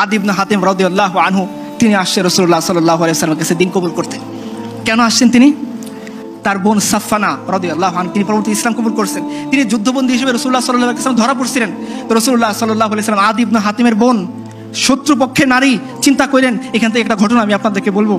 আদি ইবনে হাতিম রাদিয়াল্লাহু আনহু তিনি আসছে রাসূলুল্লাহ সাল্লাল্লাহু আলাইহি ওয়াসাল্লামের কাছে দিন কবুল করতে। কেন আসছেন তিনি? তার বোন সাফফানা রাদিয়াল্লাহু আনহা তিনি পরবর্তী ইসলাম কবুল করছেন। তিনি যুদ্ধবন্দী হিসেবে রাসূলুল্লাহ সাল্লাল্লাহু আলাইহি ওয়াসাল্লাম ধরা পড়ছিলেন। তো রাসূলুল্লাহ সাল্লাল্লাহু আলাইহি ওয়াসাল্লাম আদি ইবনে হাতিমের বোন, শত্রুপক্ষের নারী, চিন্তা করেন। এখান থেকে একটা ঘটনা আমি আপনাদেরকে বলবো।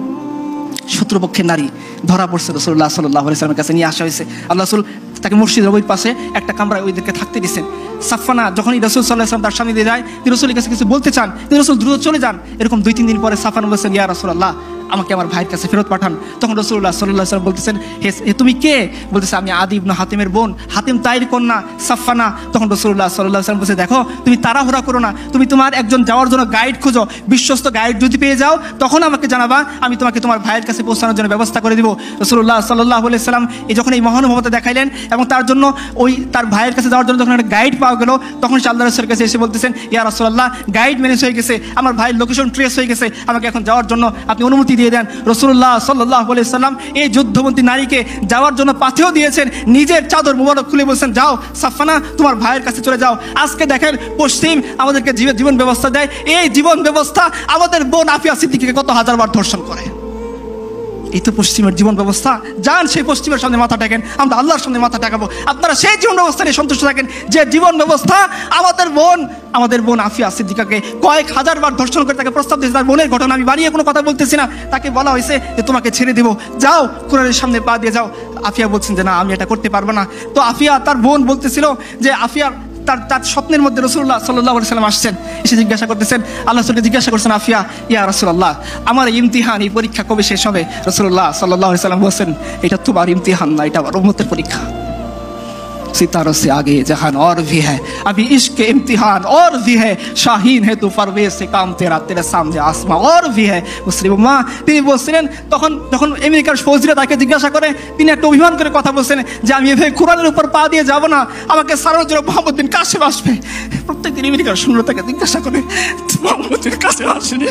শত্রুপক্ষের নারী ধরা পড়ছে, রাসূলুল্লাহ সাল্লাল্লাহু আলাইহি ওয়াসাল্লামের কাছে নিয়ে আসা হয়েছে। আল্লাহ রাসূল তাকে মসজিদের ওই পাশে একটা কামরায় ওইদেরকে থাকতে দিয়েছেন। সাফফানা যখনই রাসূল সাল্লাল্লাহু আলাইহি ওয়াসাল্লাম তার সামনে দিয়ে যায়, তিনি রাসূলের কাছে কিছু বলতে চান, তিনি রাসূল দ্রুত চলে যান। এরকম 2-3 দিন পরে সাফফানা বলছেন, ইয়া রাসূলুল্লাহ, আমাকে আমার ভাইয়ের কাছে ফেরত পাঠান। তখন রাসূলুল্লাহ সাল্লাল্লাহু আলাইহি ওয়াসাল্লাম বলতেছেন, হে তুমি কে? বলতেছে, আমি আদি ইবনে হাতিমের বোন, হাতিম তাইর কন্যা সাফফানা। তখন রাসূলুল্লাহ সাল্লাল্লাহু আলাইহি ওয়াসাল্লাম বলছে, দেখো তুমি তাড়াহুড়া করো না, তুমি তোমার একজন যাওয়ার জন্য গাইড খোঁজো, বিশ্বস্ত গাইড যদি পেয়ে যাও তখন আমাকে জানাবা, আমি তোমাকে তোমার ভাইয়ের কাছে পৌঁছানোর জন্য ব্যবস্থা করে দিব। রাসূলুল্লাহ সাল্লাল্লাহু আলাইহি ওয়াসাল্লাম যখন এই মহানুভবতা দেখাইলেন এবং তার জন্য ওই তার ভাইয়ের কাছে যাওয়ার জন্য যখন একটা গাইড পাওয়া গেল, তখন সে আল্লাহ রাসূলের কাছে এসে বলতেছেন, ইয়া রাসূলুল্লাহ, গাইড ম্যানেজ হয়ে গেছে, আমার ভাইয়ের লোকেশন ট্রেস হয়ে গেছে, আমাকে এখন যাওয়ার জন্য আপনি অনুমতি দিয়ে দেন। রাসূলুল্লাহ সাল্লাল্লাহু আলাইহি ওয়াসাল্লাম এই যুদ্ধবন্দী নারীকে যাওয়ার জন্য পাথেও দিয়েছেন, নিজের চাদর মুবারক খুলে বলছেন, যাও সাফফানা, তোমার ভাইয়ের কাছে চলে যাও। আজকে দেখেন পশ্চিম আমাদেরকে জীবন ব্যবস্থা দেয়, এই জীবন ব্যবস্থা আমাদের বোন আফিয়া সিদ্দিকীকে কত হাজারবার ধর্ষণ করে। এই তো পশ্চিমের জীবন ব্যবস্থা। যান সেই পশ্চিমের সামনে মাথা টেকেন, আমরা আল্লাহর সামনে মাথা টেকাবো। আপনারা সেই জীবন ব্যবস্থা নিয়ে সন্তুষ্ট থাকেন যে জীবন ব্যবস্থা আমাদের বোন আফিয়া সিদ্দিকাকে কয়েক হাজারবার ধর্ষণ করে তাকে প্রস্তাব দিয়েছে। তার বোনের ঘটনা আমি বাড়িয়ে কোনো কথা বলতেছি না, তাকে বলা হয়েছে যে তোমাকে ছেড়ে দেবো, যাও কোরআনের সামনে পা দিয়ে যাও। আফিয়া বলছেন যে না, আমি এটা করতে পারবো না। তো আফিয়া, তার বোন বলতেছিল যে আফিয়ার তার স্বপ্নের মধ্যে রাসূলুল্লাহ সাল্লাল্লাহু আলাইহি ওয়াসাল্লাম আসছেন, এসে জিজ্ঞাসা করতেছেন, আল্লাহ রাসূলকে জিজ্ঞাসা করছেন, আফিয়া, ইয়া রাসূলুল্লাহ, আমার ইমতিহান, এই পরীক্ষা কবে শেষ হবে? রাসূলুল্লাহ সাল্লাল্লাহু আলাইহি ওয়াসাল্লাম বলেন, এটা তোমার ইমতিহান না, এটা আমার উম্মতের পরীক্ষা। सितारों से आगे जहान और भी है, अभी इश्क के इम्तिहान और भी है, शाहीन है तू परवेज से काम तेरा, तेरे सामने आसमां और भी है। মুসলিম উম্মাহ তিনি বলছিলেন, যখন আমেরিকার ফৌজিরা তাকে জিজ্ঞাসা করে, তিনি একটা অভিমান করে কথা বলছেন যে আমি এভাবে কোরআনের উপর পা দিয়ে যাব না, আমাকে সারানোর জন্য মোহাম্মদ বিন কাসেম আসবে। প্রত্যেকদিন আমেরিকার সৈন্য তাকে জিজ্ঞাসা করে, মোহাম্মদ বিন কাসেম আসেনি।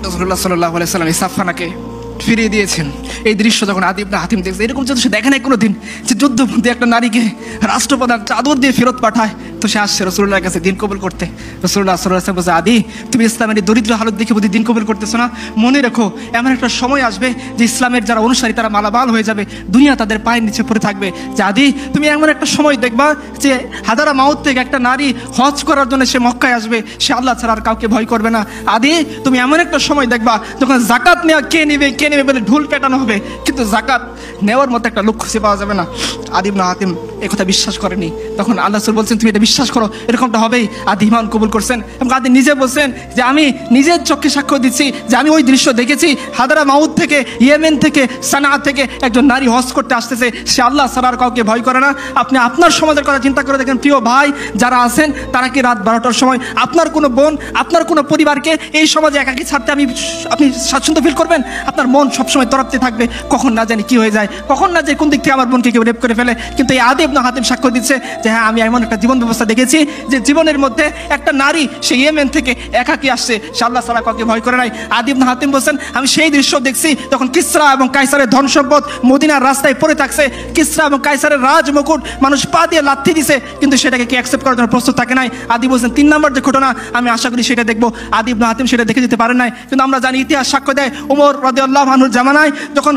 রাসূলুল্লাহ সাল্লাল্লাহু আলাইহি ওয়াসাল্লাম সাফফানাকে ফিরিয়ে দিয়েছেন। এই দৃশ্য যখন আদি ইবনে হাতিম দেখছে, এরকম যদি সে দেখে নাই কোনোদিন যে যুদ্ধবন্দী একটা নারীকে রাষ্ট্রপ্রধান চাদর দিয়ে ফেরত পাঠায়, তো সে আসছে রাসূলুল্লাহর কাছে দিন কবুল করতে। রাসূলুল্লাহ সাল্লাল্লাহু আলাইহি ওয়াসাল্লাম বলছে, আদি, তুমি ইসলামের এই দরিদ্র হালত দেখে বুঝি দিন কবুল করতেছো না? মনে রেখো, এমন একটা সময় আসবে যে ইসলামের যারা অনুসারী তারা মালামাল হয়ে যাবে, দুনিয়া তাদের পায়ের নিচে পড়ে থাকবে। যে আদি, তুমি এমন একটা সময় দেখবা যে হাদারা মাউত থেকে একটা নারী হজ করার জন্য সে মক্কায় আসবে, সে আল্লাহ ছাড়া আর কাউকে ভয় করবে না। আদি, তুমি এমন একটা সময় দেখবা যখন যাকাত নেওয়া কে নেবে বলে ঢুল পেটানো হবে, কিন্তু যাকাত নেওয়ার মতো একটা লোক খুঁজে পাওয়া যাবে না। আদি ইবনে হাতিম এই কথা বিশ্বাস করেনি। তখন আল্লাহ রাসূল বলছেন, তুমি এটা বিশ্বাস করো, এরকমটা হবেই। আদি ঈমান কবুল করছেন এবং আদি নিজে বলছেন যে আমি নিজের চোখে সাক্ষ্য দিচ্ছি যে আমি ওই দৃশ্য দেখেছি, হাদারা মাউত থেকে, ইয়েমেন থেকে, সানা থেকে একজন নারী হজ করতে আসতেছে, সে আল্লাহ ছাড়া আর কাউকে ভয় করে না। আপনি আপনার সমাজের কথা চিন্তা করে দেখেন, প্রিয় ভাই যারা আছেন, তারা কি রাত 12টার সময় আপনার কোনো বোন, আপনার কোনো পরিবারকে এই সমাজে একাকী ছাড়তে আপনি স্বাচ্ছন্দ্য ফিল করবেন? আপনার মন সবসময় তরাপতে থাকবে, কখন না জানি কি হয়ে যায়, কখন না যে কোন দিক থেকে আমার বোনকে কেউ রেপ করে ফেলে। কিন্তু এই আদি ইবনে হাতিম সাক্ষ্য দিচ্ছে যে হ্যাঁ, আমি এমন একটা জীবন ব্যবস্থা দেখেছি যে জীবনের মধ্যে একটা নারী সে ইয়েমেন থেকে একাকী আসছে, সে আল্লাহ ছাড়া কাউকে ভয় করে নাই। আদি ইবনে হাতিম বলছেন, আমি সেই দৃশ্য দেখছি তখন কিসরা এবং কায়সারের ধন সম্পদ মদিনার রাস্তায় পড়ে থাকছে, কিসরা এবং কায়সারের রাজ মুকুট মানুষ পা দিয়ে লাথি দিছে, কিন্তু সেটাকে কি অ্যাকসেপ্ট করার জন্য প্রস্তুত থাকে নাই। আদি বলছেন 3 নম্বর যে ঘটনা, আমি আশা করি সেটা দেখবো। আদি ইবনে হাতিম সেটা দেখে যেতে পারেন নাই, কিন্তু আমরা জানি ইতিহাস সাক্ষ্য দেয় ওমর রাদিয়াল্লাহু আনহুর জামানায় যখন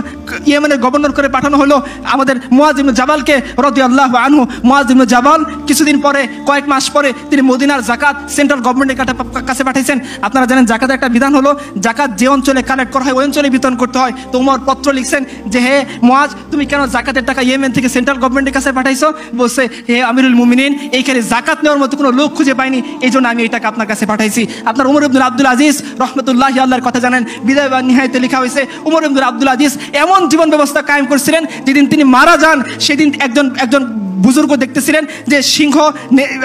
ইয়েমেনের গভর্নর করে পাঠানো হলো আমাদের মুআয ইবনে জাবাল জাবালকে রাদিয়াল্লাহু আনহু, মুআয ইবনে জাবাল কিছুদিন পরে, কয়েক মাস পরে তিনি মদিনার জাকাত সেন্ট্রাল গভর্নমেন্টের কাছে পাঠাইছেন। আপনারা জানেন জাকাতের একটা বিধান হলো জাকাত যে অঞ্চলে কালেক্ট করা হয় ওই অঞ্চলে বিতরণ করতে হয়। তো উমর পত্র লিখছেন যে হে মুআয, তুমি কেন জাকাতের টাকা ইয়েমেন থেকে সেন্ট্রাল গভর্নমেন্টের কাছে পাঠাইছো? বলছে হে আমিরুল মুমিনিন, এইখানে জাকাত নেওয়ার মতো কোনো লোক খুঁজে পাইনি, এই জন্য আমি এই টাকা আপনার কাছে পাঠাইছি। আপনার উমর ইবনে আব্দুল আজিজ রহমতুল্লাহি আল্লাহর কথা জানেন, বিদায় বা নিহায়াতে লেখা হয়েছে উমর ইবনে আব্দুল আজিজ এমন জীবন ব্যবস্থা কায়েম করেছিলেন, যেদিন তিনি মারা যান সেদিন একজন বুজুর্গ দেখতেছিলেন যে সিংহ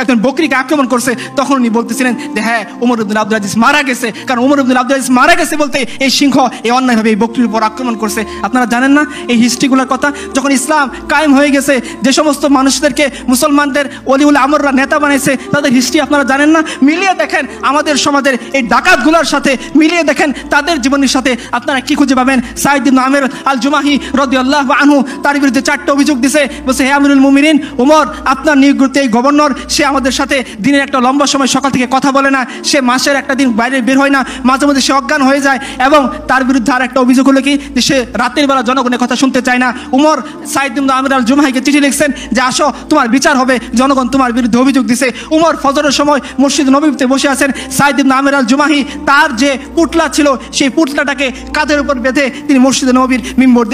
একজন বকরিকে আক্রমণ করছে, তখন উনি বলতেছিলেন যে হ্যাঁ উমর ইবনে আব্দুল আজিজ মারা গেছে, কারণ উমর ইবনে আব্দুল আজিজ মারা গেছে বলতে এই সিংহ এই অন্যায়ভাবে এই বকরির উপর আক্রমণ করছে। আপনারা জানেন না এই হিস্ট্রিগুলোর কথা? যখন ইসলাম কায়েম হয়ে গেছে, যে সমস্ত মানুষদেরকে মুসলমানদের ওলিউল আমররা নেতা বানাইছে তাদের হিস্ট্রি আপনারা জানেন না? মিলিয়ে দেখেন আমাদের সমাজের এই ডাকাতগুলোর সাথে, মিলিয়ে দেখেন তাদের জীবনের সাথে, আপনারা কি খুঁজে পাবেন? সাঈদ ইবনে আমির আল জুমাহি রাদিয়াল্লাহু আনহু তার বিরুদ্ধে 4টা অভিযোগ দিছে। বলছে হে আমিরুল মুমিনিন উমর, আপনার নিয়োগকৃত এই গভর্নর সে আমাদের সাথে দিনের একটা লম্বা সময় সকাল থেকে কথা বলে না, সে মাসের একটা দিন বাইরে বের হয় না, মাঝে মধ্যে সে অজ্ঞান হয়ে যায়, এবং তার বিরুদ্ধে আর একটা অভিযোগ হলো কি যে সে রাতের বেলা জনগণের কথা শুনতে চায় না। উমর সাঈদ ইবনে আমির আল জুমাহিকে চিঠি লিখছেন যে আসো তোমার বিচার হবে, জনগণ তোমার বিরুদ্ধে অভিযোগ দিছে। উমর ফজরের সময় মসজিদ নববীতে বসে আছেন, সাঈদ ইবনে আমির আল জুমাহি তার যে পুতলা ছিল সেই পুতলাটাকে কাঁধের উপর বেঁধে তিনি মসজিদে নববীর মিম্বর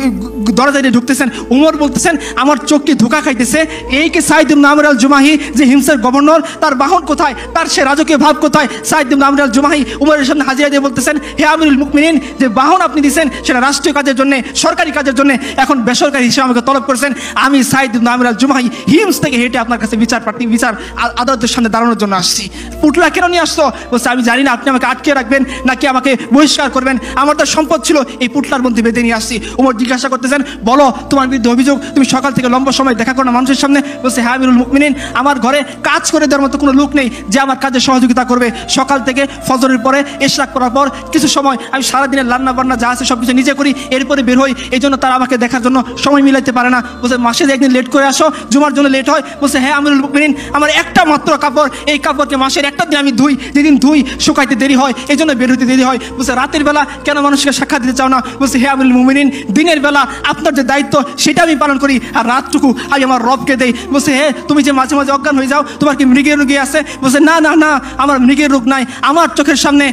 দরজা দিয়ে ঢুকতেছেন। উমর বলতেছেন আমার চোখ কি ধোঁকা খাইতেছে, এই কি সাঈদ ইবনে আমির আল জুমাহি যে হিমসের গভর্নর, তার বাহন কোথায়, তার সে রাজকীয় ভাব কোথায়? সাঈদ ইবনে আমির আল জুমাহি উমরের সামনে হাজিরা দিয়ে বলতেছেন হে আমিরুল মুমিনিন, যে বাহন আপনি দিয়েছেন সেটা রাষ্ট্রীয় কাজের জন্য, সরকারি কাজের জন্য, এখন বেসরকারি হিসেবে আমাকে তলব করেছেন। আমি সাঈদ ইবনে আমির আল জুমাহি হিমস থেকে হেঁটে আপনার কাছে বিচার আদালতের সামনে দাঁড়ানোর জন্য আসছি। পুতলা কেন নিয়ে আসতো? বলছে আমি জানি না আপনি আমাকে আটকে রাখবেন নাকি আমাকে বহিষ্কার করবেন, আমার তো সম্পদ ছিল এই পুতলার মধ্যে বেঁধে নিয়ে আসছি। উমর জিজ্ঞাসা করতেছেন বলো তোমার বিরুদ্ধে অভিযোগ, তুমি সকাল থেকে লম্বা সময় দেখা করো না মানুষের সামনে? বলছে হ্যাঁ আমিরুল মুমিনিন, আমার ঘরে কাজ করে দেওয়ার মতো কোনো লোক নেই যে আমার কাজে সহযোগিতা করবে। সকাল থেকে ফজরের পরে ইশরাক করার পর কিছু সময় আমি সারাদিনের রান্না বান্না যা আছে সব কিছু নিজে করি, এরপরে বের হই, এই জন্য তারা আমাকে দেখার জন্য সময় মিলাইতে পারে না। বলছে মাসে একদিন লেট করে আসো, জুমার জন্য লেট হয়। বলছে হ্যাঁ আমিরুল মুমিনিন, আমার একটা মাত্র কাপড়, এই কাপড়কে মাসের একটা দিন আমি ধুই, যেদিন ধুই শুকাইতে দেরি হয়, এই জন্য বের হইতে দেরি হয়। বলছে রাতের বেলা কেন মানুষকে সাক্ষাৎ দিতে চাও না? বলছে হে আমিরুল মুমিনিন, দিনের বেলা আপনার যে দায়িত্ব সেটা আমি পালন করি, আর রাতটুকু আমি আমার রবকে দেই। বলছে হে তুমি যে মাঝে মাঝে অজ্ঞান হয়ে যাও, তোমার কি মৃগের রোগী আছে? বলছে না না না, আমার মৃগের রোগ নাই, আমার চোখের সামনে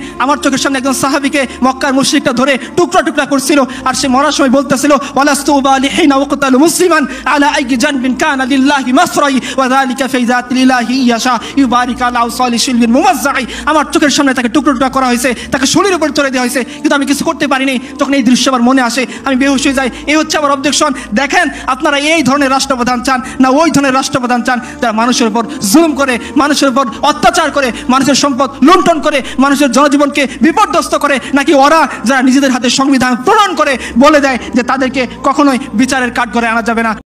একজন সাহাবীকে মক্কার মুশরিকটা ধরে টুকরা টুকরা করছিল, আর সে মরার সময় বলতেছিল ওয়ালাস্তু বালিহিনা ওয়াকতালু মুসলিমান আলা আইয়ি জানবিন কানা লিল্লাহি মাসরাই ওয়া যালিকা ফি যাতিল্লাহি ইয়াশা ইউবারিক আলা আওসালি শিলবিন মুমাজ্জাই। আমার চোখের সামনে তাকে টুকরো টুকরা করা হয়েছে, তাকে শরীরের উপর চড়ে দেওয়া হয়েছে, কিন্তু আমি কিছু করতে পারিনি। তখন এই দৃশ্য আমার মনে আসে, আমি বেহুশ হয়ে যাই। এই হচ্ছে আমার অবজেকশন। দেখেন আপনারা এই ধরনের রাষ্ট্রপ্রধান চান না ওই ধরনের রাষ্ট্রপ্রধান চান যারা মানুষের উপর জুলুম করে, মানুষের উপর অত্যাচার করে, মানুষের সম্পদ লুণ্ঠন করে, মানুষের জনজীবনকে বিপর্যস্ত করে, নাকি ওরা যারা নিজেদের হাতে সংবিধান প্রণয়ন করে বলে দেয় যে তাদেরকে কখনোই বিচারের কাঠগড়ায় আনা যাবে না?